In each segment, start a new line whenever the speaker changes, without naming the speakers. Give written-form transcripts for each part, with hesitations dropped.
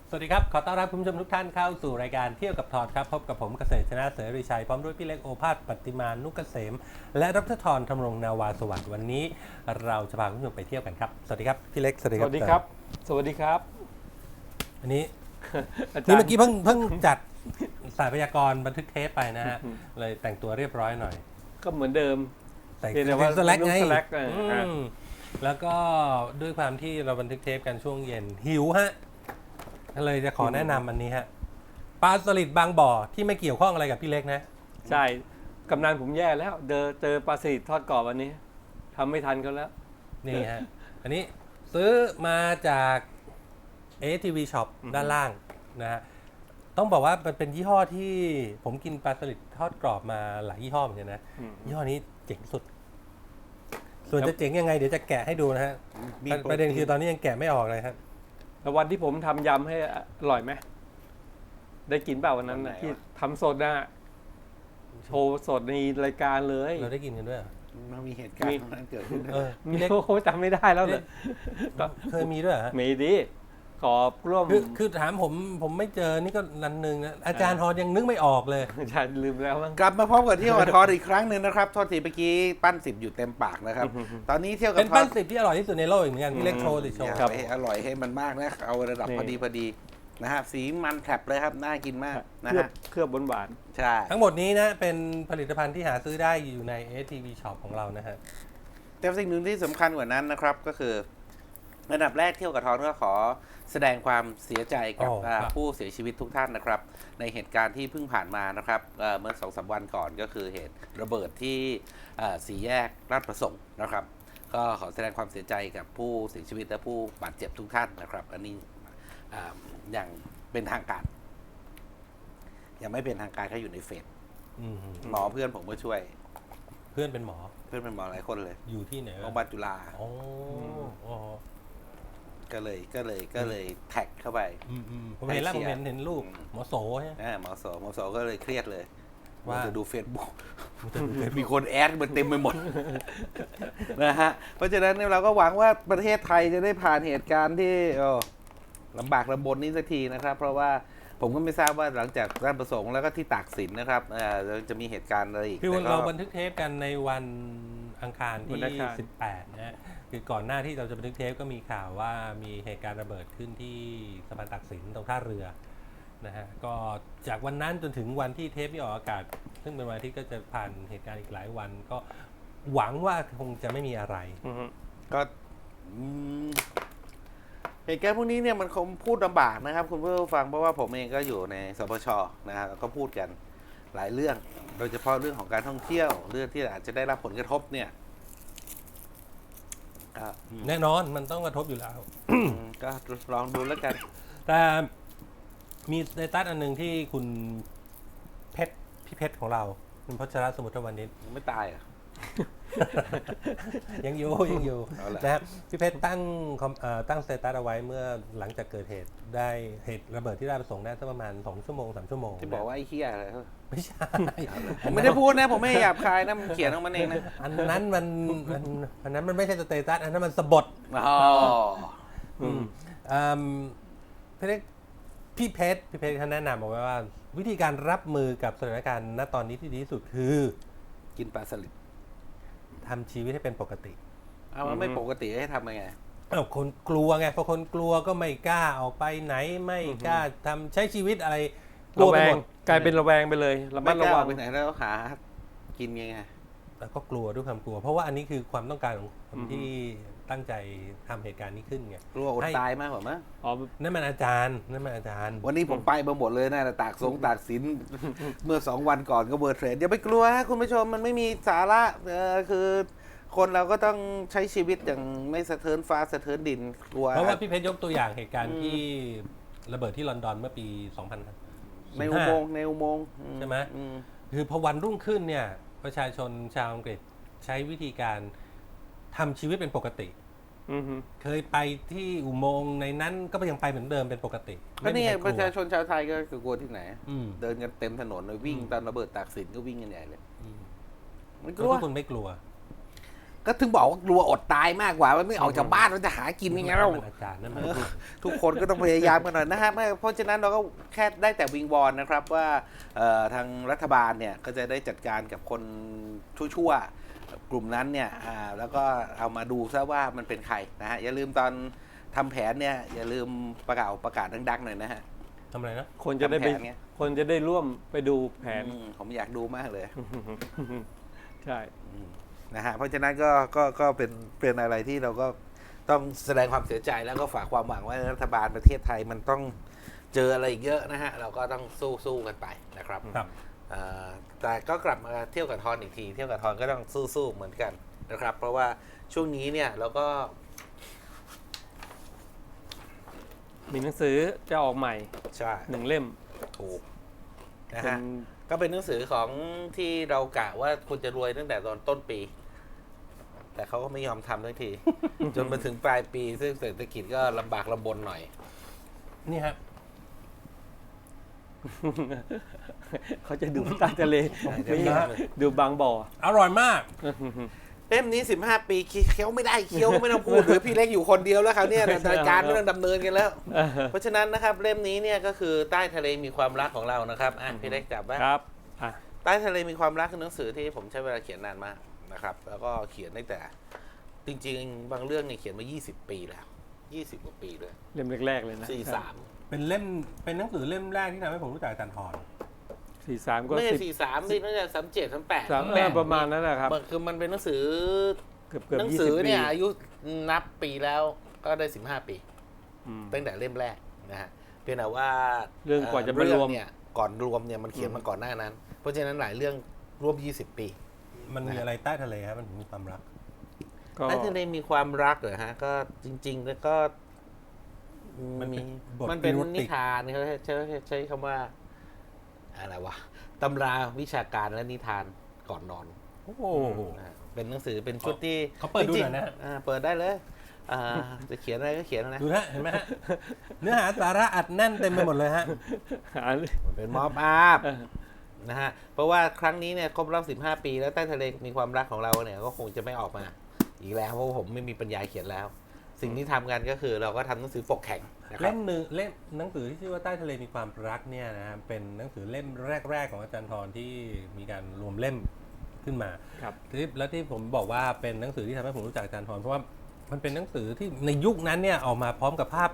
สวัสดีครับขอต้อนรับคุณผู้ชมทุกท่านเข้าสู่รายการเที่ยวกับทอดครับพบกับผมเกษตรชนะเสรีชัยพร้อมด้วยพี่เล็กโอภาสปฏิมานุกเกษมและดรธรธำรงนาวาสวัสดิ์วันนี้เราจะพาคุณผู้ชมไปเที่ยวกันครับสวัสดีครับพี่เล็กสวัสดี
ส
ครับ
วัสดีครับ สวัสดีครับ
อันนี้
อาจาร
นี่
ย์
เมื่อกี้เพิ่งจัดสายพยากรณ์บันทึกเทปไปนะฮะเลยแต่งตัวเรียบร้อยหน่อย
ก็เหมือนเดิม
ใส่
เพียงแต่ว่า
สแลกไง
นุ่งสแล็ก
แล้วก็ด้วยความที่เราบันทึกเทปกันช่วงเย็นหิวฮะเลยจะขอแนะนำอันนี้ฮะปลาสลิดบางบ่อที่ไม่เกี่ยวข้องอะไรกับพี่เล็กนะ
ใช่กำนันผมแย่แล้วเจอปลาสลิดทอดกรอบวันนี้ทำไม่ทันเขาแล้ว
นี่ฮะ อันนี้ซื้อมาจาก ATV Shop ด้านล่างนะฮะ ต้องบอกว่ามันเป็นยี่ห้อที่ผมกินปลาสลิดทอดกรอบมาหลายยี่ห้อเหมือนกันนะ ยี่ห้อนี้เจ๋งสุด ส่วนจะเจ๋งยังไงเดี๋ยวจะแกะให้ดูนะฮะ ประเด็นคือตอนนี้ยังแกะไม่ออกเลยครับ
แล้ววันที่ผมทำยำให้อร่อยไหมได้กินเปล่าวันนั้นน่ะที่ทำสดนะโชว์สดในรายการเลย
เราได้กินกันด้วยเหรอ
มันมีเหตุการณ์นั้นเกิดขึ้น
เออ
มี
พี่เล็ก
เขาจำไม่ได้แล้วเลย
เคยมีด้วยเหรอฮะ
มีดิกรอบร่วม
คือถามผมไม่เจอนี่ก็นันหนึ่งนะอาจารย์ฮอนยังนึกไม่ออกเลย
ใช่ลืมแล้วมั้ง
กลับมาพบกับเที่ยวกับทอดอีกครั้งหนึ่งนะครับโทษทีเมื่อกี้ปั้นสิบอยู่เต็มปากนะครับ ตอนนี้เที่ยวกับ
เป็น
ทอ
ปั้
ด
นสิบที่อร่อยที่สุดในโลกอีกเหมือนกันพี่เล็กโชว์สิโช
อ
ว์
ย่า
ครับ
ไปอร่อยให้มันมากนะเอาระดับ
นี่
พอดีนะฮะสีมันแผลบเลยครับน่ากินมากนะ
เคลือบ
ฮะ
หวาน
ใช่
ทั้งหมดนี้นะเป็นผลิตภัณฑ์ที่หาซื้อได้อยู่ใน ATV Shop ของเรานะฮะ
แต่สิ่งหนึ่งที่สำคัญกว่านั้นนะครับก็คืออันดับแรกเที่ยวกับทอนก็ขอแสดงความเสียใจกับ
ครับ
ผู้เสียชีวิตทุกท่านนะครับในเหตุการณ์ที่เพิ่งผ่านมานะครับเมื่อ2-3 วันก่อนก็คือเหตุระเบิดที่สี่แยกราชประสงค์นะครับ ก็ขอแสดงความเสียใจกับผู้เสียชีวิตและผู้บาดเจ็บทุกท่านนะครับ อันนี้อย่างเป็นทางการยังไม่เป็นทางการเขาอยู่ในเฟซ
อืม
หมอเพื่อนผมก็ช่วย
เพื่อนเป็นหมอ
เพื่อนเป็นหมอหลายคนเลย
อยู่ที่ไหน
โรงพ
วะ
ยาบาลจุฬา
อ๋ออ๋อ
ก็เลยแท็กเข้าไป
ผมเห็นแล้ว
ให้
ผม
เชียร์
เห็นรูปหมอโสใช่ไหม
หมอโสก็เลยเครียดเลย
ว่า
จะดูเฟซบุ๊ก
ผมจะดูเฟซ
มีคนแอดมันเต็มไปหมด นะฮะเพราะฉะนั้นเนี่ยเราก็หวังว่าประเทศไทยจะได้ผ่านเหตุการณ์ที่ลำบากลำบนนี้สักทีนะครับ เพราะว่าผมก็ไม่ทราบว่าหลังจากราชประสงค์แล้วก็ที่ตากสินนะครับจะมีเหตุการณ์อะไรอีก
คือ
แต่ก็
เราบันทึกเทปกันในวันอังคาร
วั
ที่
นอังคาร
18นะฮะคือก่อนหน้าที่เราจะบันทึกเทปก็มีข่าวว่ามีเหตุการณ์ระเบิดขึ้นที่สะพานตากสินตรงท่าเรือนะฮะก็จากวันนั้นจนถึงวันที่เทปนี้ออกอากาศ ซึ่งเป็นวันอาที่ก็จะผ่านเหตุการณ์อีกหลายวัน ก็หวังว่าคงจะไม่มีอะไร
อือฮึ
ก็เหตุการณ์พวกนี้เนี่ยมันคงพูดลำบากนะครับ คุณผู้ฟังเพราะว่าผมเองก็อยู่ในสปชนะครับแล้วก็พูดกันหลายเรื่อง โดยเฉพาะเรื่องของการท่องเที่ยวเรื่องที่อาจจะได้รับผลกระทบเนี่ยก็
แน่นอนมันต้องกระทบอยู่แล้ว
ก็ลองดูแล้วกัน
แต่มีสเตตัสอันหนึ่งที่คุณพี่เพชรของเราคุณพัชรสมุทรวณิช
ไม่ตายเหรอ่ะ
ยังอยู่
เอาล่ะ
นะครับพี่เพชรตั้งสเตตัสเอาไว้เมื่อหลังจากเกิดเหตุได้เหตุระเบิดที่ราชประสงค์ได้สักประมาณ2 ชั่วโมง 3 ชั่วโมง
ที่บอกว่าไอ้เหี้ยอะไร
ไม่ใช่
ผมไม่ได้พูดนะ ผมไม่หยาบคายนะมันเขียนออกมาเองนะ
อันนั้นอันนั้นมันไม่ใช่สเตตัสอันนั้นมันสะบด
อ๋อ
พี่เพชรท่านแนะนำเอาไว้ว่า วิธีการรับมือกับสถานการณ์ณตอนนี้ที่ดีที่สุดคือ
กินปลาสลิด
ทำชีวิตให้เป็นปกติ
เอามันไม่ปกติให้ทำยังไง
คนกลัวไงพอคนกลัวก็ไม่กล้าออกไปไหนไม่กล้าทำใช้ชีวิตอะไรกลั
ระ
ว
แว
ไปห
ง
มด
กลายเป็นระแวงไปเลยระมั
ไม่
ด
ก
ระ
ล้าอ
วั
อง กไปไหนแล้วหากินยังไง
แล้วก็กลัวด้วยความกลัว เพราะว่าอันนี้คือความต้องการของคนที่ตั้งใจทำเหตุการณ์นี้ขึ้นไง
กลัวอด
ให้
ตายมากกว่ามั้ง
อ๋อ
นั่นมันอาจารย์
วันนี้ผมไปมาหมดเลยนะตากสิน เมื่อ2 วันก่อนก็เบอร์เทรดอย่าไปกลัวฮะคุณผู้ชมมันไม่มีสาระคือคนเราก็ต้องใช้ชีวิตอย่างไม่สะเทินฟ้าสะเทินดินกลัว
เพราะว่าพี่เพชรยกตัวอย่างเหตุการณ์ที่ระเบิดที่ลอนดอนเมื่อปี 2000
ในอุโมงค์
ใช่ไหม
อืม
คือพอวันรุ่งขึ้นเนี่ยประชาชนชาวอังกฤษใช้วิธีการทำชีวิตเป็นปกติ
อือฮึ
เคยไปที่อุโมงค์ในนั้นก็ยังไปเหมือนเดิมเป็นปกติ
ก็นี่ไง
ไม่มีใค
ประ
กลั
ชาว ชนชาวไทยก็กลัวที่ไหน
อืม
เดินกันเต็มถนนเลยวิ่งตอนระเบิดตากสินก็วิ่งกันใหญ่เลย
อืม
มันก
ก็
ลัว
ทุกคนไม่กลัว
ก็ถึงบอกว่ากลัวอดตายมากกว่ามันไม่ออกจากบ้านมันจะหากินยังไงเรา
อาจารย์นั่นมัน
ทุกคนก็ต้องพยายามกันหน่อยนะฮะเพราะฉะนั้นเราก็แค่ได้แต่วิงวอนนะครับว่าทางรัฐบาลเนี่ยก็จะได้จัดการกับคนชั่วๆกลุ่มนั้นเนี่ยแล้วก็เอามาดูซะว่ามันเป็นใครนะฮะอย่าลืมตอนทำแผนเนี่ยอย่าลืมประกาศดังๆหน่อยนะฮะ
ทำอะไรนะ
คนจะได้ไป
ทำแผนไง
คนจะได้ร่วมไปดูแผน
ผมอยากดูมากเลย
ใช่
นะฮะเพราะฉะนั้นก็เป็นอะไรที่เราก็ต้องแสดงความเสียใจแล้วก็ฝากความหวังว่ารัฐบาลประเทศไทยมันต้องเจออะไรอีกเยอะนะฮะเราก็ต้องสู้กันไปนะครับ
ครับ
แต่ก็กลับมาเที่ยวกับทอนอีกทีเที่ยวกับทอนก็ต้องสู้เหมือนกันนะครับ เพราะว่าช่วงนี้เนี่ยเราก็
มีหนังสือจะออกใหม่
ใช่
1 เล่ม
ถูกนะ
เป็น
ฮะก็เป็นหนังสือของที่เรากะว่าคุณจะรวยตั้งแต่ตอนต้นปี แต่เขาก็ไม่ยอมทำทันที จนมาถึงปลายปี ซึ่งเศรษฐกิจก็ลำบากลำบนหน่อย
นี่ฮะ
เขาจะดูใต้ทะเล
เดี๋ยว
นี่
นะ
ดูบางบ่อ
อร่อยมาก
เล่มนี้15 ปีเคี้ยวไม่ได้เคี้ยวไม่ต้องพูดหรือพี่เล็กอยู่คนเดียวแล้วเขาเนี่ยรายการไม่ต้องดำเนินกันแล้ว เพราะฉะนั้นนะครับเล่มนี้เนี่ยก็คือใต้ทะเลมีความรักของเรานะครับพี่เล็กจับไว้
ครับอ่ะ
ใต้ทะเลมีความรักคือหนังสือที่ผมใช้เวลาเขียนนานมากนะครับ แล้วก็เขียนตั้งแต่จริงๆ บางเรื่องเนี่ยเขียนมา20 ปีแล้ว20 กว่าปีเลย
เล่มแรกๆเลยนะ
43
เป็นหนังสือเล่มแรกที่ทำให้ผมรู้จักอาจารย์ทร
43 ก็
ไม่ใช่
10
43นี่ตั้งแต่37 38
3ประมาณนั้นแหละครับ
คือมันเป็นหนังสือ
เกือบ
หนัง
20
สือ
ปี
เนี่ยอายุนับปีแล้วก็ได้15 ปี
อืม
ตั้งแต่เล่มแรกนะฮะเพียงแต่ว่า
เรื่องกว่าจะมารวม
เเนี่ยก่อนรวมเนี่ยมันเขียนมาก่อนหน้านั้น เพราะฉะนั้นหลายเรื่องร่วม20 ปี
มันมีอะไรใต้ทะเลครับมันถึงมีความรัก
ก็
ใต้ทะเลมีความรักเหรอฮะก็จริง ๆ แล้วก็
มันเป็นบท
มันเป็น
erotic
นิทานเขาใช้คำว่าอะไรวะตำราวิชาการและนิทานก่อนนอน
โอ้โห
นะฮะเป็นหนังสือเป็นชุดที่
เขาเปิดดู
จริง
หน่อยนะ
เปิดได้เลยจะเขียนอะไรก็เขียนนะ
ดูนะเห็นไหมฮะ เนื้อหาสาระอัดแน่นเต็มไปหมดเลยฮะ
หาเลย
มันเป็นม็อบอาพนะฮะเพราะว่าครั้งนี้เนี่ยครบรอบ15 ปีแล้วใต้ทะเลมีความรักของเราเนี่ยก็คงจะไม่ออกมาอีกแล้วเพราะว่าผมไม่มีปัญญาเขียนแล้ว สิ่งที่ทำกันก็คือเราก็ทำหนังสือปกแข็งนะครั
เล่
บ
มหนึ่งเล่มหนังสือที่ชื่อว่าใต้ทะเลมีความรักเนี่ยนะครับเป็นหนังสือเล่มแรกๆของอาจารย์ทรที่มีการรวมเล่มขึ้นมา
ครับ
แล้วที่ผมบอกว่าเป็นหนังสือที่ทำให้ผมรู้จักอาจารย์ทรเพราะว่ามันเป็นหนังสือที่ในยุคนั้นเนี่ยออกมาพร้อมกับภาพ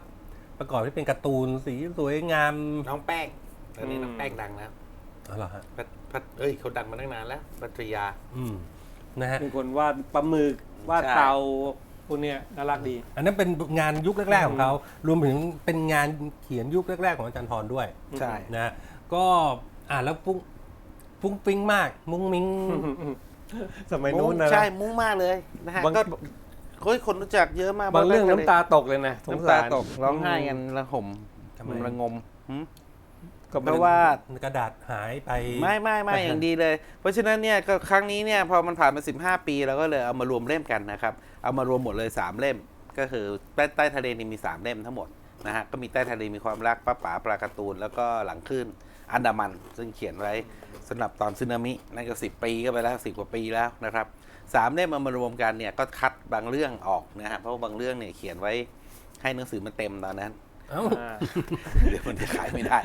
ประกอบที่เป็นการ์ตูนสีสวยงาม
น้องแป้งตอนนี้น้องแป้งดังแล้ว
อ๋อเหรอฮะ
เขาดังมาตั้งนานแล้วปัตยา
นะฮะ
เป็นคนวาดปลาหมึกวาด
ใช่
เตาพวกเนี้ยน่ารักดี
อันนั้นเป็นงานยุคแรกๆของเขารวมถึงเป็นงานเขียนยุคแรกๆของอาจารย์ทรด้วย
ใช่
นะฮะก็อ่านแล้วฟุ้งฟิ้งมากมุ้งมิ้ง
สมัยนู้นนะ
ใช่มุ้งมากเลยนะฮะ
บาง
ก็เฮ้ยคนรู้จักเยอะมาก
บางเรื่อง
ใต้ทะล
น้ำตาตกเลยนะสง
น้ำ
สา
ตาร ตกร้องไห้กันระห่ม
ทำไม
ระงมหืม
ก็
เพราะว่า
กระดาษหายไป
ไม่อย่างดีเลย เพราะฉะนั้นเนี่ยก็ครั้งนี้เนี่ยพอมันผ่านมา15 ปีเราก็เลยเอามารวมเล่มกันนะครับเอามารวมหมดเลย3เล่มก็คือใต้ทะเลนี่มี3เล่มทั้งหมดนะฮะก็มีใต้ทะเลมีความรักป้าป๋าปลาการ์ตูนแล้วก็หลังคลื่นอันดามันซึ่งเขียนไว้สำหรับตอนสึนามินั่นก็10 ปีก็ไปแล้ว10 กว่าปีแล้วนะครับ3เล่มเอามารวมกันเนี่ยก็คัดบางเรื่องออกนะฮะเพราะว่าบางเรื่องเนี่ยเขียนไว้ให้หนังสือมันเต็มตอนนั้น
เอ้า
อ่า
เดี๋ยวมันจะขายไม่ได้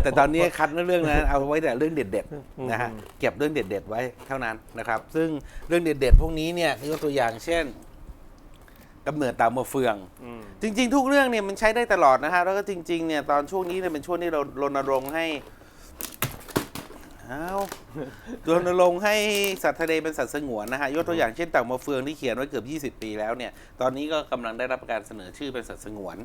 แต่ตอนนี้คัดเรื่องนั้นเอาไว้แต่เรื่องเด็ดๆนะฮะเก็บเรื่องเด็ดๆไว้เท่านั้นนะครับซึ่งเรื่องเด็ดๆพวกนี้เนี่ยยกตัวอย่างเช่นกำเนิดเต่ามาเฟือง
อืม
จริงๆทุกเรื่องเนี่ยมันใช้ได้ตลอดนะฮะแล้วก็จริงๆเนี่ยตอนช่วงนี้เนี่ยเป็นช่วงที่เรารณรงค์ให้รณรงค์ให้สัตว์ทะเลเป็นสัตว์สงวนนะฮะยกตัวอย่างเช่นเต่ามาเฟืองที่เขียนไว้เกือบ20 ปีแล้วเนี่ยตอนนี้ก็กำลังได้รับการเสนอชื่อเป็นสัตว์สงวน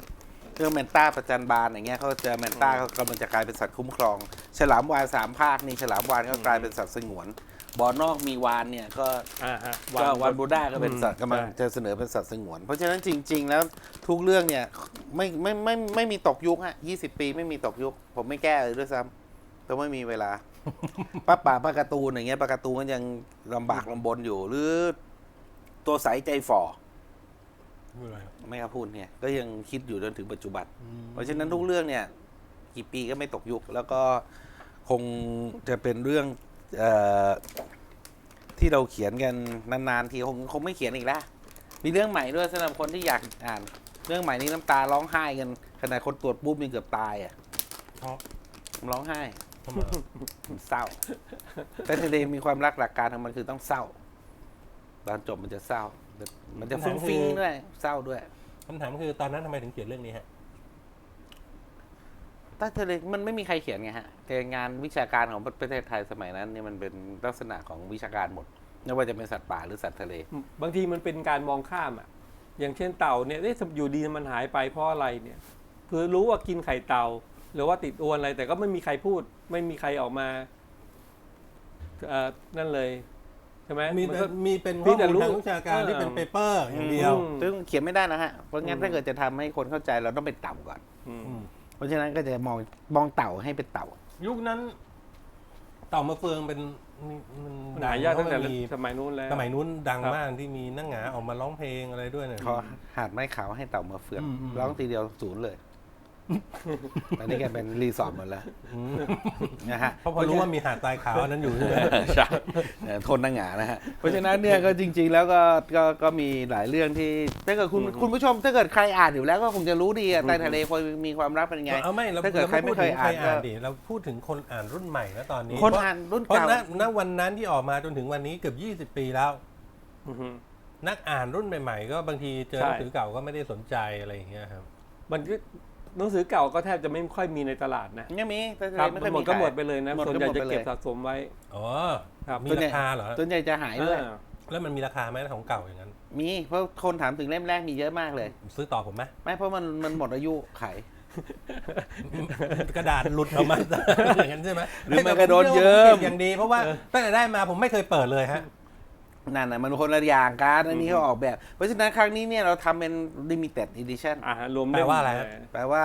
เรื่องแมนต้าประจันบานอย่างเงี้ยเขาเจอแมนต้าเขากำลังจะกลายเป็นสัตว์คุ้มครองฉลามวาฬ3 ภาคนี่ฉลามวาฬก็กลายเป็นสัตว์สงวนบ่อนอกมีวาฬเนี่ยก็
ฮะ
วานบูด้าก็เป็นสัตว์กำลังจะเสนอเป็นสัตว์สงวน เพราะฉะนั้นจริง ๆ แล้วทุกเรื่องเนี่ยไม่มีตกยุคฮะ20 ปีไม่มีตกยุคผมไม่แก้เลยด้วยซ้ำแต่ไม่มีเวลา ป้าป่าป้าการ์ตูนอย่างเงี้ยป้าการ์ตูนก็ยังลำบากลำบนอยู่หรือตัวใสใจฝ่อไม่กล้าพูดเนี่ยก็ยังคิดอยู่จนถึงปัจจุบัน เพราะฉะนั้นทุกเรื่องเนี่ยกี่ปีก็ไม่ตกยุคแล้วก็คงจะเป็นเรื่อง ที่เราเขียนกันนานๆทีคงไม่เขียนอีกแล้วมีเรื่องใหม่ด้วยสำหรับคนที่อยากอ่านเรื่องใหม่นี้น้ำตาร้องไห้กันขนาดคนตรวจปุ๊บยังเกือบตายอ่ะ
เพราะ
ร้องไห้
ทำไม
มันเศร้า แต่ทะเลมีความรักหลักการของมันคือต้องเศร้าตอนจบมันจะเศร้า มันจะฟุ้งฟิ้งด้วยเศร้าด้วย
คำถามคือตอนนั้นทำไมถึงเขียนเรื่องนี้ฮะ
ใต้ทะเลมันไม่มีใครเขียนไงฮะแต่งานวิชาการของประเทศไทยสมัยนั้นเนี่ยมันเป็นลักษณะของวิชาการหมดไม่ว่าจะเป็นสัตว์ป่าหรือสัตว์ทะเล
บางทีมันเป็นการมองข้ามอ่ะ อย่างเช่นเต่าเนี่ยอยู่ดีมันหายไปเพราะอะไรเนี่ยคือรู้ว่ากินไข่เต่าหรือว่าติดอวนอะไร แต่ก็ไม่มีใครพูด ไม่มีใครออกมานั่นเลยใช่ไหม
มี
นก็
มีเป็น
พี่
ข้อ
แต่
มูล
รู้
ทางวิชาการที่เป็นเปเปอร์อย่างเดียว
ซึ่งเขียนไม่ได้นะฮะเพราะงั้นถ้าเกิดจะทำให้คนเข้าใจเราต้องเป็นเต่าก่อน
อืม
อืม
เพราะฉะนั้นก็จะมองเต่าให้เป็นเต่า
ยุคนั้นเต่ามาเฟืองเป็นมัน
หายากตั้งแต่
มี
สมัยนู้นแล้ว
สมัยนู้นดัง
ครับ
มากที่มีนักหงาออกมาร้องเพลงอะไรด้วยเนี่ย
เขาหาดไม้ขาวให้เต่ามาเฟือง
อืม
ร้องทีเดียวศูนย์เลยตอนนี้แกเป็นรีสอร์ทหมดแล้ว
อืม
นะฮะ
เพราะพอรู้ว่ามีหาดทรายขาวอันนั้นอยู่ใช่ไหม
ใช่ทนนังหงานะฮะเพราะฉะนั้นเนี่ยก็จริงๆแล้วก็มีหลายเรื่องที่ถ้าเกิดคุณผู้ชมถ้าเกิดใครอ่านอยู่แล้วก็คงจะรู้ดีอะใต้ทะเลคนมีความรักเป็นยังไง
เอาไม่เรา
ถ้าเกิดใครไม่เคยอ่านก็
ดิเราพูดถึงคนอ่านรุ่นใหม่นะตอนนี้
คนอ่านรุ่น
เพราะ
เก่า
ณวันนั้นที่ออกมาจนถึงวันนี้เกือบ20 ปีแล้ว
อือฮึ
นักอ่านรุ่นใหม่ๆ ก็บางทีเจอ
ใช่
หนังสือเก่าก็ไม่ได้สนใจอะไรอย่างเงี้ยครับ
มันก็หนังสือเก่าก็แทบจะไม่ค่อยมีในตลาดนะ
ยังมีใต้ทะ
ค
เล
รับ
ไม่เคย
หม
มี
ดก็
ขาย
หมดไปเลยนะ
หมดก็
ส่วนใหญ่
หมด
จะ
ไปเลย
เก็บสะสมไว้
อ๋อ
ครับ
มี
ส่วนใหญ่
ราคาเหรอ
ส่วนใหญ่จะหายด้วย
แล้วมันมีราคาไหมของเก่าอย่างนั้น
มีเพราะคนถามถึงเล่มแรกมีเยอะมากเลย
ซื้อต่อผมไหม
ไม่เพราะมันหมดอายุขาย
กระดาษหลุดออกมา อย่างนั้นใช่ไหม
หรือมันก็โดนเยิ้ม
เก็บอย่างดีเพราะว่าตั้งแต่ได้มาผมไม่เคยเปิดเลยฮะ
นั่นน่ะมันคนละอย่างกันอันนี้เขาออกแบบ เพราะฉะนั้นครั้งนี้เนี่ยเราทำเป็น limited edition
รวม
แปลว่าอะไรฮะ
แปลว่า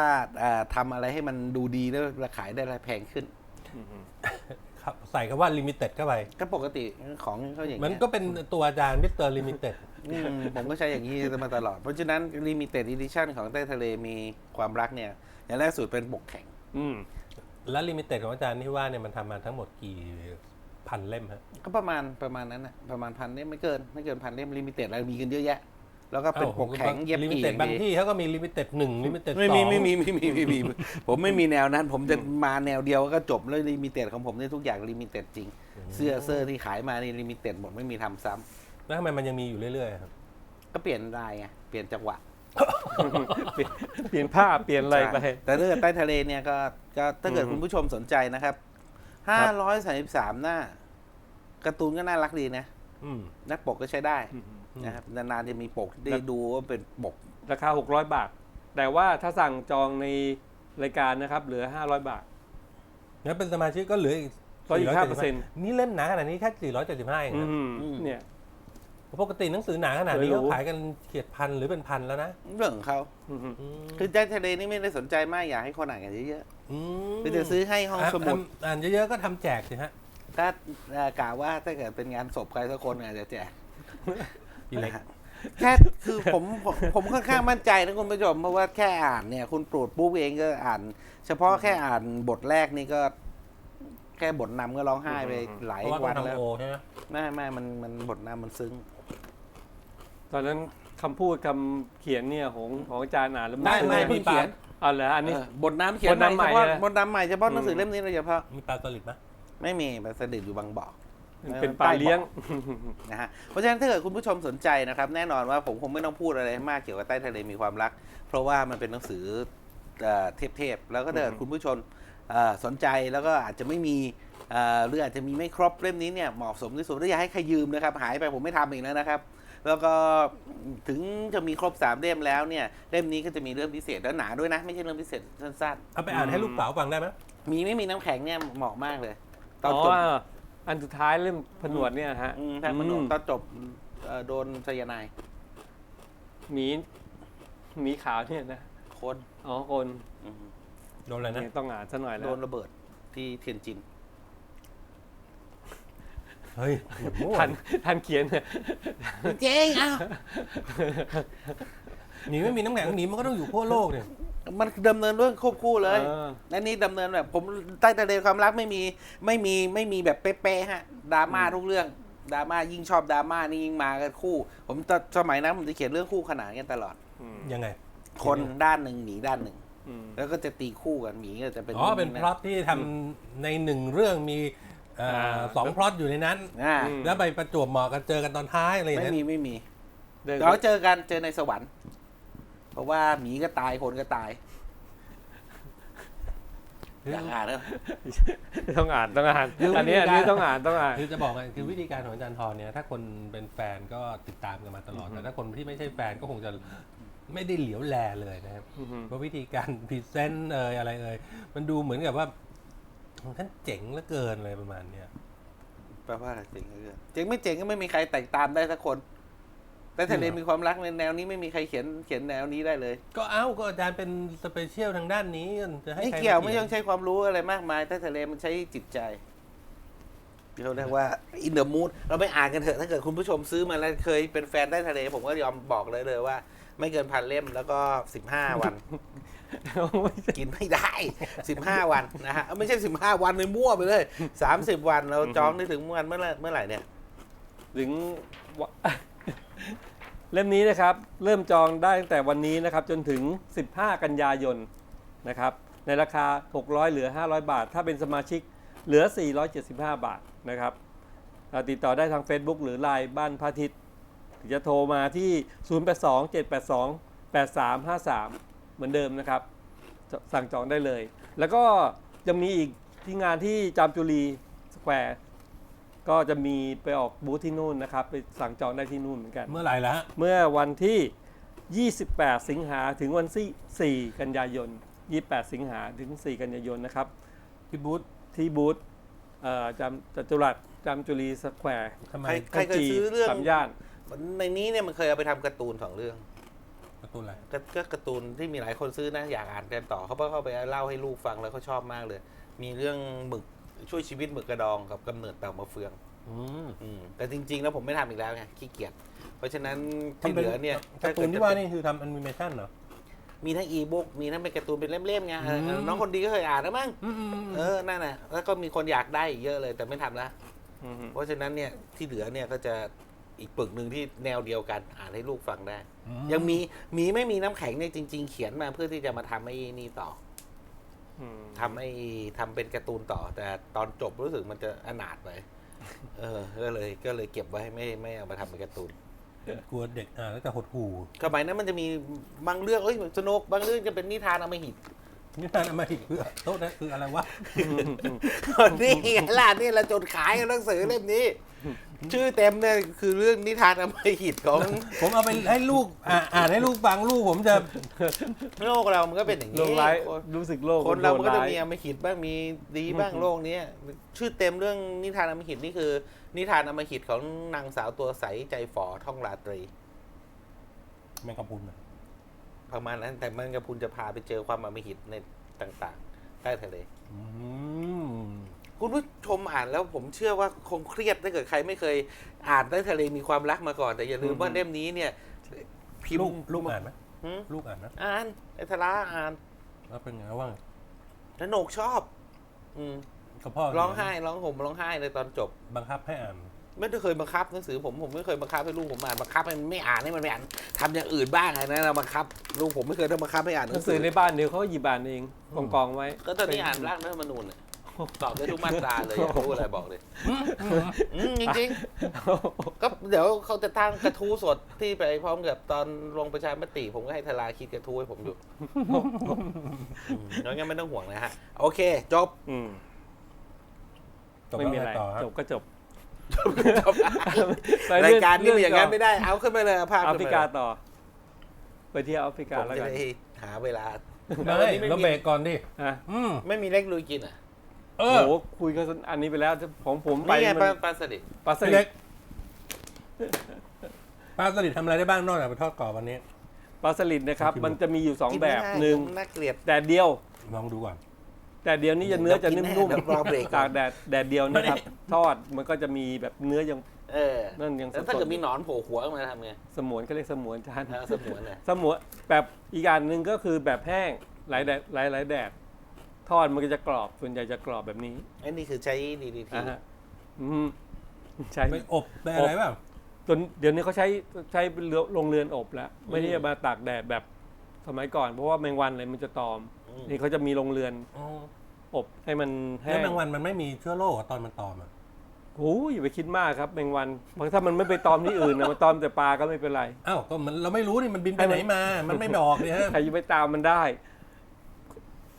ทำอะไรให้มันดูดีแล้วราขายได้ราคาแพงขึ้น
ครับใส่คำว่า limited เข้าไป
ก็ปกติของเขาอย่าง
มัน
เงี้ย
ก็เป็นตัวอาจารย์มิสเตอร์ลิมิเต็ด
ผมก็ใช้อย่างนี้มาตลอด เพราะฉะนั้น limited edition ของใต้ทะเลมีความรักเนี่ยอย่างแรกสุดเป็นปกแข็ง
และลิมิเต็ดของอาจารย์ที่ว่าเนี่ยมันทำมาทั้งหมดกี่พันเล่มฮะ
ก็ประมาณนั้นนะประมาณ1,000 เล่มไม่เกินพันเล่ม limited อะไรมีกันเยอะแยะ แล้วก็เป็นปกแข็งเย็บ
ลิมิ
กี่
เต็ด
อย่าง
บาง
ดี
ที่เขาก็มีลิมิเต็ด1ลิมิเต็ด2
ไม่มีผมไม่มีแนวนั้น ผมจะมาแนวเดียวก็จบแล้วลิมิเต็ดของผมเนี่ยทุกอย่างลิมิเต็ดจริง เสื้อที่ขายมานี่ลิมิเต็ดหมดไม่มีทำซ้ำ
แล้วทำไมมันยังมีอยู่เรื่อยๆครับ
ก็เปลี่ยนลายไงเปลี่ยนจังหวะ
เปลี่ยนผ้าเปลี่ยนอะไรไป
ใช่แต่ถ้าเกิดใต้ทะเลเนี่ยก็ถ้าเกิดคุณผู้ชมสนใจนะครับ533 หน้าการ์ตูนก็น่ารักดีนะ
อืม
นักปกก็ใช้ได้นะครับนานๆจะมีปกได้ดูว่าเป็นปก
ราคา600 บาท แต่ว่าถ้าสั่งจองในรายการนะครับ เหลือ500 บาท
แล้วเป็นสมาชิกก็เหลืออีก
ก็อีก
475
5%
นี่เล่มหนาขนาดนี้แค่475เองนะ
เนี่ย
ปกติหนังสือหนาขนาดนี้
เคยรู้
เขาขายกันเขียดพันหรือเป็นพันแล้วนะ
เรื่องของเขา
อืม
อืม
คือใต้ทะเลนี่ไม่ได้สนใจมากอยากให้คนอ่านกันเยอะ
อืม
ๆคือจะซื้อให้ห้องสมุด
อ่านเยอะๆก็ทำแจกสิฮะ
ถ้ากล่าวว่าถ้าเกิดเป็นงานศพใครสักคนอาจจะแจก
พี่เล็ก
นะฮะแค่คือผมค่อนข้างมั่นใจนะคุณผู้ชมเพราะว่าแค่อ่านเนี่ยคุณโปรดปุ๊บเองก็อ่าน เฉพาะแค่อ่านบทแรกนี่ก็ แค่บทนำก็ร้องไห้ไปหลาย
เพราะว่าต้
วั
อน ง
แล้ว
ทำโอใช่ไหม
ไม่มันบทนำมันซึ้ง
ตอนนั้นคำพูดคำเขียนเนี่ยของอาจารย์อ่านแล้ว
ไม่เพิ่งเขียน
อ๋อเหรออันนี้
บทน้ำเขียน
บทน้ำใหม่
เฉพาะ
นะ
บทน้ำใหม่เฉพาะหนังสือเล่มนี้โดยเฉพาะ
มีปลาสลิดไหม
ไม่มีมันสดิดอยู่บางบ่อ
เป็นปลาเลี้ยง
นะฮะเพราะฉะนั้นถ้าเกิดคุณผู้ชมสนใจนะครับแน่นอนว่าผมคงไม่ต้องพูดอะไรมากเกี่ยวกับใต้ทะเลมีความรัก เพราะว่ามันเป็นหนังสือเทพๆแล้วก็ถ้าเกิดคุณผู้ชมสนใจแล้วก็อาจจะไม่มีหรืออาจจะมีไม่ครบเล่มนี้เนี่ยเหมาะสมที่สุดถ้าอยากให้ใครยืมนะครับหายไปผมไม่ทำอีกแล้วนะครับ แล้วก็ถึงจะมีครบ3เล่มแล้วเนี่ยเล่มนี้ก็จะมีเรื่องพิเศษและหนาด้วยนะไม่ใช่เรื่องพิเศษสั้น
เอาไปอ่านให้ลูกสาวฟังได้ไหม
ๆมีไม่มีน้ำแข็งเนี่ยเหมาะมากเลยต
อ๋
อน
อ
จบ
อันสุดท้ายเล่มผนวดเนี่ยฮะ
ถ้ามันตอนจบโดนไซยาไนด์
หมีขาวเนี่ยนะ
คน
อ๋อคน
โดนอะไรนะ
เนี่ยต้องอ่านซะหน่อยแล้
โด
วน
ระเบิดที่เทียนจิน
เฮ้ยมั่ว
ทันเขียนเนี่ย
เจ๊งอ้าว
หนีไม่มีน้ำแข็งหนีมันก็ต้องอยู่ขั้วโลกเนี่ย
มันดำเนินเรื่องควบคู่เลยอันนี้ดำเนินแบบผมใต้ทะเลความรักไม่มีแบบเป๊ะๆฮะดราม่าทุกเรื่อง ดราม่ายิ่งชอบดราม่านี่ยิ่งมากันคู่ ผมตอนสมัยนั้นผมจะเขียนเรื่องคู่ขนานกันตลอด
ยังไง
คนด้านหนึ่งหมีด้านหนึ่ง
อืม
แล้วก็จะตีคู่กันหมีก็จะเป็น
อ๋อเป็นพล็อตที่ทำในหนึ่งเรื่องมีสองพล็อตอยู่ในนั้น
อ่า
แล้วไปประจวบเหมาะกันเจอกันตอนท้ายอะไรอย่าง
ไม่
เงี้ย
มี
เดิน
เราเจอกันเจอในสวรรค์ เพราะว่าหมีก็ตายคนก็ตายอยากอ่านแล้ว
ต้องอ่านอันนี้ต้องอ่าน
คือจะบอกไงคือวิธีการของอาจารย์ทรเนี่ยถ้าคนเป็นแฟนก็ติดตามกันมาตลอดแต่ถ้าคนที่ไม่ใช่แฟนก็คงจะไม่ได้เหลียวแลเลยนะครับ
อือฮึ
เพราะวิธีการพรีเซนต์อะไรมันดูเหมือนกับว่าท่านเจ๋งเหลือเกินเลยประมาณเนี้ย
แปลว่าอะไรเจ๋งเรื่องเจ๋งไม่เจ๋งก็ไม่มีใครแต่งตามได้สักคน แต่ทะเลมีความรักในแนวนี้ไม่มีใครเขียนแนวนี้ได้เลย
ก็ก็อาจารย์เป็นสเปเชียลทางด้านนี้จะให้
ไม่
ใคร
เกี่ยว
า
ไม่ต้องใช้ความรู้อะไรมากมายแต่ทะเลมันใช้จิตใจเขาเรียกว่า in the mood เราไปอ่านกันเถอะถ้าเกิดคุณผู้ชมซื้อมาแล้วเคยเป็นแฟนได้ทะเล ผมก็ยอมบอกเลยว่า ไม่เกิน1,000 เล่มแล้วก็15 วัน กินไม่ได้ 15 วันนะฮะไม่ใช่15 วันเลยมั่วไปเลย30 วันเราจองได้ถึงเมื่อไหร่เนี่ย
ถึงเล่มนี้นะครับ เริ่มจองได้ตั้งแต่วันนี้นะครับ จนถึง 15 กันยายนนะครับ ในราคา 600 เหลือ 500 บาท ถ้าเป็นสมาชิกเหลือ 475 บาทนะครับติดต่อได้ทาง Facebook หรือ LINE บ้านพระอาทิตย์จะโทรมาที่ 082-782-8353 เหมือนเดิมนะครับ สั่งจองได้เลย แล้วก็จะมีอีกที่งานที่จามจุรีสแควร์ก็จะมีไปออกบูธที่นู่นนะครับ ไปสั่งจองได้ที่นู่นเหมือนกัน
เมื่อไหร่ละฮะ
เมื่อวันที่ 28 สิงหาถึงวันที่ 4 กันยายน 28 สิงหาถึง 4 กันยายนนะครับ
พี่บูธ
ที่บูธจตุรัสจามจุรีสแควร์
ทำไม
ใครเคยซื้อเรื่อง
สามย่าน
ในนี้เนี่ยมันเคยเอาไปทำการ์ตูน2 เรื่อง
ประตูอะไร
ก็การ์ตูนที่มีหลายคนซื้อนะอยากอ่านกันต่อเขาเข้าไปเล่าให้ลูกฟังแล้วเขาชอบมากเลย มีเรื่องหมึกช่วยชีวิตหมึกกระดองกับกำเนิดเต่ามาเฟือง แต่จริงๆแล้วผมไม่ทำอีกแล้วไงขี้เกียจเพราะฉะนั้นที่เหลือเนี่ย
การ์ตูนที่ว่านี่คือทำแอนิเมชันเหรอ
มีทั้งอีบุ๊กมีทั้งเป็นการ์ตูนเป็นเล่มๆไงน้องคนดีก็เคยอ่านแล้วมั้งนั่นน่ะแล้วก็มีคนอยากได้อีกเยอะเลยแต่ไม่ทำละเพราะฉะนั้นเนี่ยที่เหลือเนี่ยก็จะอีกปึกหนึ่งที่แนวเดียวกันอ่านให้ลูกฟังได้ ยังมีไม่มีน้ำแข็งเนี่ยจริง ๆ เขียนมาเพื่อที่จะมาทำไอ้นี่ต่อทำเป็นการ์ตูนต่อ แต่ตอนจบรู้สึกมันจะอนาถไปก็เลยเก็บไว้ไม่เอามาทำเป็นการ์ตูน
กลัวเด็กแล้วจะหดหู่
สมัยนั้นมันจะมีบางเรื่องสนุกบางเรื่องจะเป็นนิทานอมหิต
นี่นานมาอีกคือโต๊ะนั้นคืออะไรวะ
นี่ไงล่ะนี่เราจดขายหนังสือเล่มนี้ ชื่อเต็มเนี่ยคือเรื่องนิทานอมหิตของ
ผมเอาไปให้ลูกอ่านให้ลูกฟังลูกผมจะ
โลกเรามันก็เป็นอย่าง
โล
นี้
กร้ายรู้สึกโลก
คนเรามันก็จะ
โหดร้ย
มีอมหิตบ้างมีดีบ้างโลกนี้ชื่อเต็มเรื่องนิทานอมหิตนี่คือ นิทานอมหิตของนางสาวตัวใสใจฝ่อท่องราตรี
แมงกะพรุน
ประมาณนั้นแต่มันกับพุนจะพาไปเจอความอมหิตในต่างๆใต้ทะเล คุณผู้ชมอ่านแล้วผมเชื่อว่าคงเครียดถ้าเกิดใครไม่เคยอ่านใต้ทะเลมีความรักมาก่อน แต่อย่าลืมว่าเล่มนี้เนี่ยพิม
ลูก
พ์
ลูกอ่านไหม
หืม
ลูกอ่านนะ
อ่านไอ้ทราอ่าน
แล้วเป็นไงว่าง
สนุกชอบ
กับพ่อ
ร้องไห้ร้องห่มร้องไห้ในตอนจบ
บังคับให้อ่าน
ไม่ได้เคยบังคับหนังสือผมไม่เคยบังคับให้ลูกผมอ่านบังคับให้มันไม่อ่านให้มันไม่อ่านทำอย่างอื่นบ้างไงนะเราบังคับลูกผมไม่เคยต้องบังคับให้อ่าน
หนังสือในบ้านเดี๋ยวเขาหยิบอ่านเองกองไว้
ก็ตอนนี้อ่านร่างรัฐธรรมนูญเนี่ยตอบได้ทุกมาตราเลยอยากรู้อะไรบอกเลยจริงๆก็เดี๋ยวเขาจะตั้งกระทู้สดที่ไปพร้อมกับตอนลงประชามติผมก็ให้ทลาคิดกระทู้ให้ผมอยู่น้อยงั้นไม่ต้องห่วงนะฮะโอเคจบ
จบ
ไม่
แล้ว
มี
ไง
อะไร
ต่อครับ
จบก็จบ
รายการนี้มันอย่างนั้นไม่ได้เอาขึ้นมาเลยภาพ
แอ
ขึ้น
ฟริ
มา
กา
เลย
ต่อ ไปเที่ยวแอฟริกา
ผม
แล้ว
จะ
กัน
ได้หาเวลา
ไม่
วันนี้ไม่มี
เราเบรกก่อนดิ
อ่ะ
ไม่มีเล็กลุยกินอ่ะ
เอ
โอ้
อ
โหคุยกันอันนี้ไปแล้วของผมไป
นี่ไง
มัน
ปลาสลิด
ปลาส
พี่
ลิ
เล็
ด
กปลาสลิดทำอะไรได้บ้างนอกจากไปทอดกรอบวันนี้
ปลาสลิดนะครับ
กิน
มันจะมีอยู่
กิ
2 แบบ
ไม่ได้
หนึ่ง
ผมน่าเกลียด
แดดเดียว
ลองดูก่อน
แดดเดียวนี่จะเนื้อจะนุ่ม
เดี๋ยวรอเบรกก่อน
ๆตากแดดเดียวนะครับ ทอดมันก็จะมีแบบเนื้อยัง นั่นยัง
แล้วถ้าเกิดมีหนอนโผล่หัวออกมาทำไง
สมวนเขาเรียกสมวนจาน
สมวนเลย
สมวนแบบอีกอันหนึ่งก็คือแบบแห้งหลายแดดทอดมันก็จะกรอบส่วนใหญ่จะกรอบแบบนี้
ไอ้นี่คือใช้ DDT
อ่ะฮะอืม ใช้
ไปอบไปอะไรเปล่า
จนเดี๋ยวนี้เขาใช้โรงเรือนอบแล้ว ไม่ได้มาตากแดดแบบสมัยก่อน เพราะว่าแมงวันอะไรมันจะตอม นี่เขาจะมีโรงเรือน
อ๋อ
อบให้มันแห้
แล้ว
ง
แมงวันมันไม่มีเชื้อโรคเหรอตอนมันตอมอ่ะ
โอ้ยอย่าไปคิดมากครับแมงวันบางถ้ามันไม่ไปตอมที่อื่นนะมันตอมแต่ปลาก็ไม่เป็นไร
อ้าวก็มันเราไม่รู้นี่มันบินไปไหนมา มันไม่บอกเนี่ยฮะ
ใครจะไปตามมันได้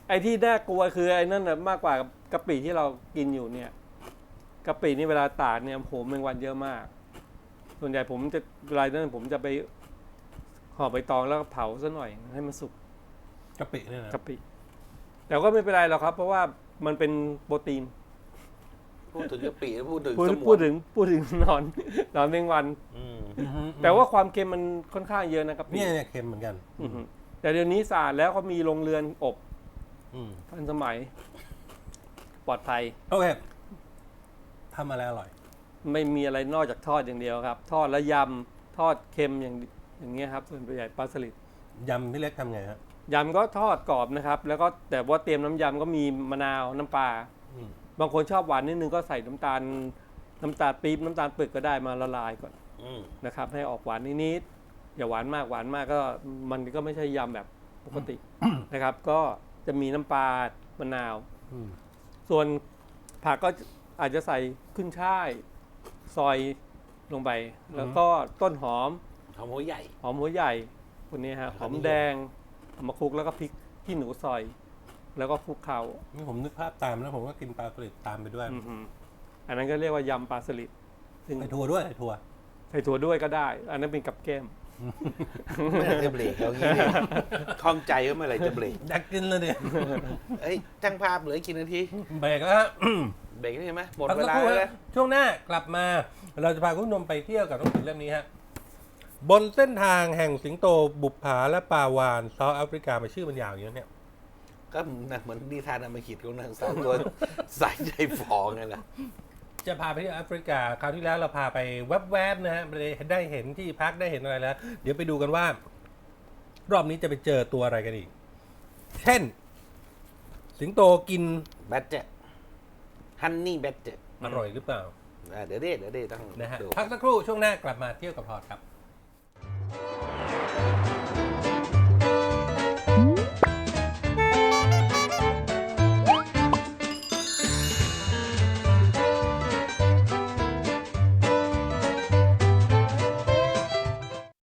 ไอ้ที่น่ากลัวคือไอ้นั่นนะมากกว่ากะปิที่เรากินอยู่เนี่ยกะปินี่เวลาตากเนี่ยโหแมงวันเยอะมาก ส่วนใหญ่ผมจะเวลานั้นผมจะไปห่อใบตองแล้วก็เผาซะหน่อยให้มันสุก
กะปิเนี่ยนะ
กะปิแต่ก็ไม่เป็นไรหรอกครับ เพราะว่ามันเป็นโปรตีน
พูดถึงกะปิพูดถึง
พูด
สม
พู
ว
ด
น
ถึงนอนแมงวัน
อืม
อือฮึ
แต่ว่าความเค็มมันค่อนข้างเยอะนะครับ
เนี่ยเค็มเหมือนกัน
อือฮึแต่เดี๋ยวนี้สะอาดแล้วเขามีโรงเรือนอบ
อืม
ทันสมัย ปลอดภัย
โอเคทำอะไรอร่อย
ไม่มีอะไรนอกจากทอดอย่างเดียวครับ ทอดแล้วยำทอดเค็มอย่างเงี้ยครับส่วนใหญ่ปลาสลิด
ยำพี่เล็กทำไงฮะ
ยำก็ทอดกรอบนะครับ แล้วก็แต่ว่าเตรียมน้ำยำก็มีมะนาวน้ำปลา
อืม
บางคนชอบหวานนิดนึงก็ใส่น้ำตาลปี๊บน้ำตาลปึกก็ได้มาละลายก่อน
อืม
นะครับ ให้ออกหวานนิดๆอย่าหวานมากก็มันก็ไม่ใช่ยำแบบปกตินะครับ ก็จะมีน้ำปลามะนาว
อืม
ส่วนผักก็อาจจะใส่ขึ้นช่ายซอยลงไป แล้วก็ต้นหอม
หอมหัวใหญ่
หอมหัวใหญ่คนนี้ฮะหอมแดงเอามาคลุกแล้วก็พริกขี้หนูซอย แล้วก็คลุกเคล้า
นี่ผมนึกภาพตามแล้วผมก็กินปลาสลิดตามไปด้วย
อือหืออันนั้นก็เรียกว่ายำปลาสลิดซึ่ง
ใส่ถั่วด้วยใส่ถั่ว
ใส่ถั่วด้วยก็ได้ อันนั้นเป็นกับแก้ม
เมื่อไหร่จะเบรกเอางี้เนี่ยข้องใจว่าเมื่อไหร่จะเบรก
อยากกินเลยเนี่ย
เอ้ยช่างภาพเหลือกี่นาที
เบรกแล้วฮะ
เบรกนี่ใช่ไหมหมด
พัก
เว
สัก
ลา
ครู่
แล้ว
ฮะช่วงหน้ากลับมา เราจะพาคุณผู้ชมไปเที่ยวกับหนังสือเล่มนี้ฮะบนเส้นทางแห่งสิงโตบุปผาและปลาวานเซาท์แอฟริกามาชื่อมันยาวอย่างนี้เนี่ย
ก็เหมือนนิทานอมฤตของนางสาวตัว สายใจฟองไงล่ะ
จะพาไปที่แอฟริกาคราวที่แล้วเราพาไปแวบๆนะฮะได้เห็นที่พักได้เห็นอะไรแล้ว เดี๋ยวไปดูกันว่า รอบนี้จะไปเจอตัวอะไรกันอีก เช่น สิงโตกิน
แบดเจ็ตฮันนี่แบดเจ็ต
อร่อยหรือเปล่า
เดี๋ยวดิต้อง
นะฮะ
ดู
พักสักครู่ช่วงหน้ากลับมาเที่ยวกับพอร์ตครับ